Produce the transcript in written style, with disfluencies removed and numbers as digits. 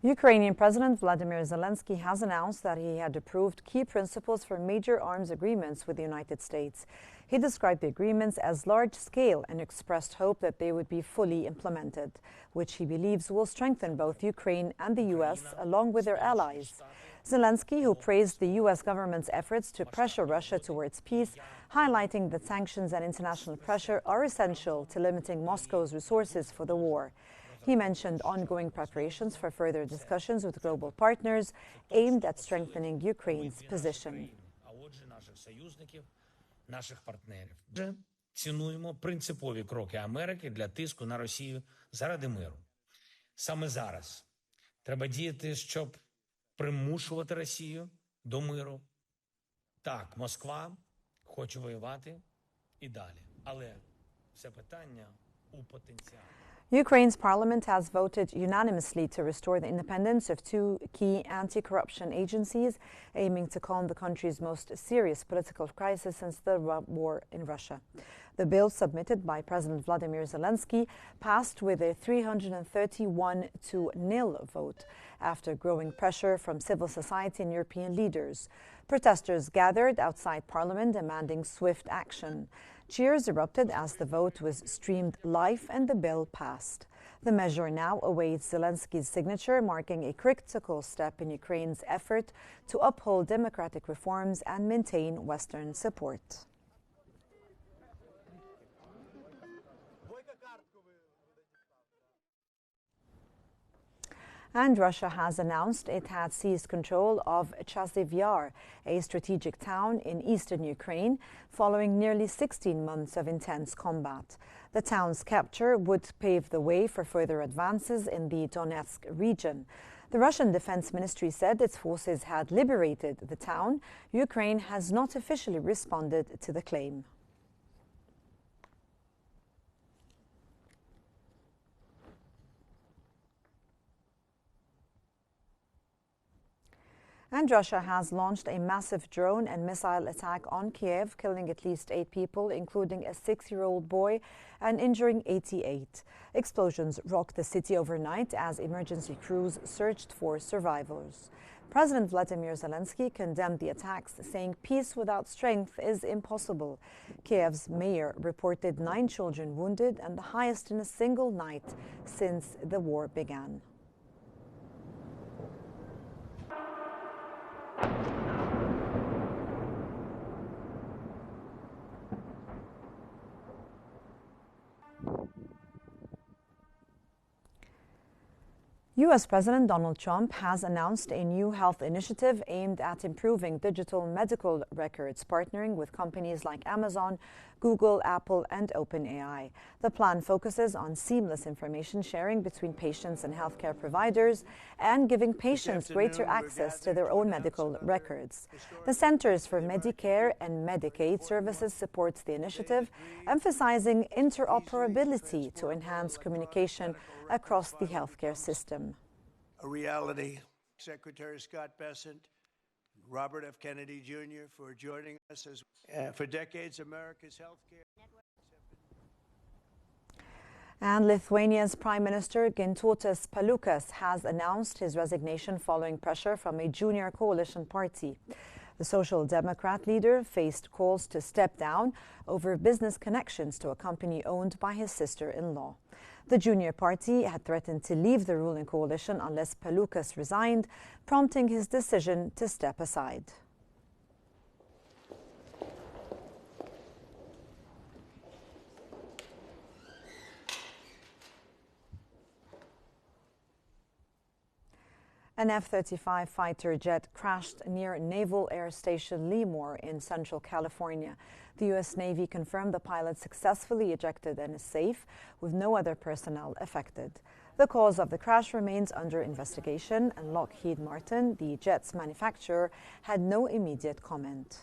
Ukrainian President Vladimir Zelenskyy has announced that he had approved key principles for major arms agreements with the United States. He described the agreements as large-scale and expressed hope that they would be fully implemented, which he believes will strengthen both Ukraine and the U.S. along with their allies. Zelenskyy, who praised the U.S. government's efforts to pressure Russia towards peace, highlighting that sanctions and international pressure are essential to limiting Moscow's resources for the war. He mentioned ongoing preparations for further discussions with global partners aimed at strengthening Ukraine's position. Цінуємо принципові кроки Америки для тиску на Росію заради миру. Саме зараз треба діяти, щоб примушувати Росію до миру. Так, Москва хоче воювати і далі, але це питання у потенціалі. Ukraine's parliament has voted unanimously to restore the independence of two key anti-corruption agencies, aiming to calm the country's most serious political crisis since the war in Russia. The bill, submitted by President Vladimir Zelenskyy, passed with a 331-0 vote after growing pressure from civil society and European leaders. Protesters gathered outside Parliament demanding swift action. Cheers erupted as the vote was streamed live and the bill passed. The measure now awaits Zelenskyy's signature, marking a critical step in Ukraine's effort to uphold democratic reforms and maintain Western support. And Russia has announced it had seized control of Chasiv Yar, a strategic town in eastern Ukraine, following nearly 16 months of intense combat. The town's capture would pave the way for further advances in the Donetsk region. The Russian Defense Ministry said its forces had liberated the town. Ukraine has not officially responded to the claim. And Russia has launched a massive drone and missile attack on Kiev, killing at least 8 people, including a 6-year-old boy, and injuring 88. Explosions rocked the city overnight as emergency crews searched for survivors. President Vladimir Zelenskyy condemned the attacks, saying peace without strength is impossible. Kiev's mayor reported 9 children wounded, and the highest in a single night since the war began. U.S. President Donald Trump has announced a new health initiative aimed at improving digital medical records, partnering with companies like Amazon, Google, Apple, and OpenAI. The plan focuses on seamless information sharing between patients and healthcare providers and giving patients greater access to their own medical records. The Centers for Medicare and Medicaid Services supports the initiative, emphasizing interoperability to enhance communication across the healthcare system. A reality. Secretary Scott Bessent, Robert F. Kennedy Jr. for joining us. For decades, America's healthcare. And Lithuania's Prime Minister Gintautas Paluckas has announced his resignation following pressure from a junior coalition party. The Social Democrat leader faced calls to step down over business connections to a company owned by his sister-in-law. The junior party had threatened to leave the ruling coalition unless Paluckas resigned, prompting his decision to step aside. An F-35 fighter jet crashed near Naval Air Station Lemoore in Central California. The U.S. Navy confirmed the pilot successfully ejected and is safe, with no other personnel affected. The cause of the crash remains under investigation, and Lockheed Martin, the jet's manufacturer, had no immediate comment.